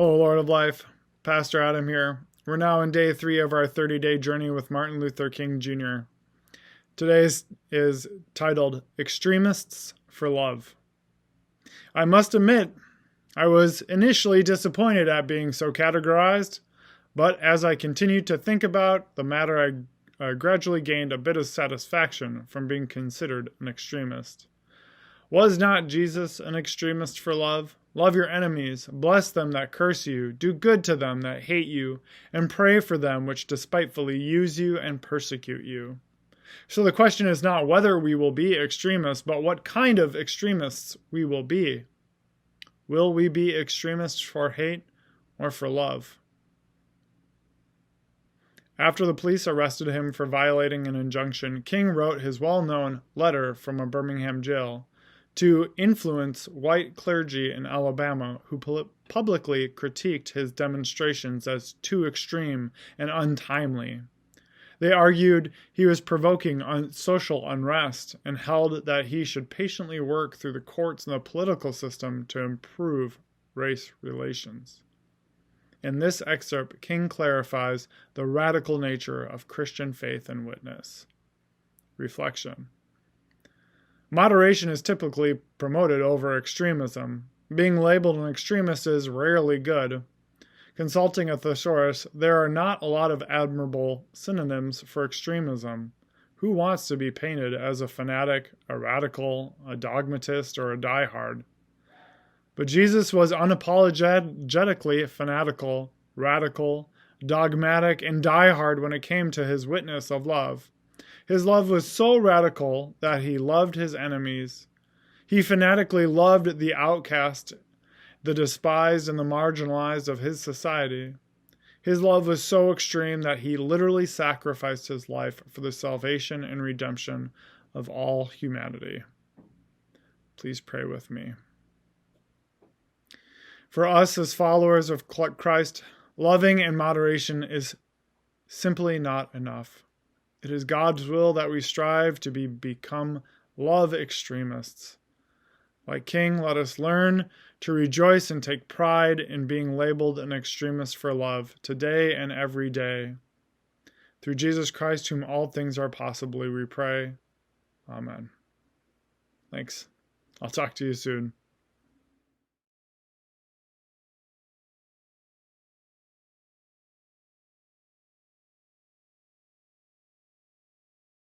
Oh, Lord of Life, Pastor Adam here. We're now in day 3 of our 30-day journey with Martin Luther King Jr. Today's is titled Extremists for Love. I must admit, I was initially disappointed at being so categorized, but as I continued to think about the matter, I gradually gained a bit of satisfaction from being considered an extremist. Was not Jesus an extremist for love? Love your enemies, bless them that curse you, do good to them that hate you, and pray for them which despitefully use you and persecute you. So the question is not whether we will be extremists, but what kind of extremists we will be. Will we be extremists for hate or for love? After the police arrested him for violating an injunction, King wrote his well-known letter from a Birmingham jail to influence white clergy in Alabama who publicly critiqued his demonstrations as too extreme and untimely. They argued he was provoking social unrest and held that he should patiently work through the courts and the political system to improve race relations. In this excerpt, King clarifies the radical nature of Christian faith and witness. Reflection. Moderation is typically promoted over extremism. Being labeled an extremist is rarely good. Consulting a thesaurus, there are not a lot of admirable synonyms for extremism. Who wants to be painted as a fanatic, a radical, a dogmatist, or a diehard? But Jesus was unapologetically fanatical, radical, dogmatic, and diehard when it came to his witness of love. His love was so radical that he loved his enemies. He fanatically loved the outcast, the despised, and the marginalized of his society. His love was so extreme that he literally sacrificed his life for the salvation and redemption of all humanity. Please pray with me. For us as followers of Christ, loving in moderation is simply not enough. It is God's will that we strive to become love extremists. Like King, let us learn to rejoice and take pride in being labeled an extremist for love today and every day. Through Jesus Christ, whom all things are possible, we pray. Amen. Thanks. I'll talk to you soon.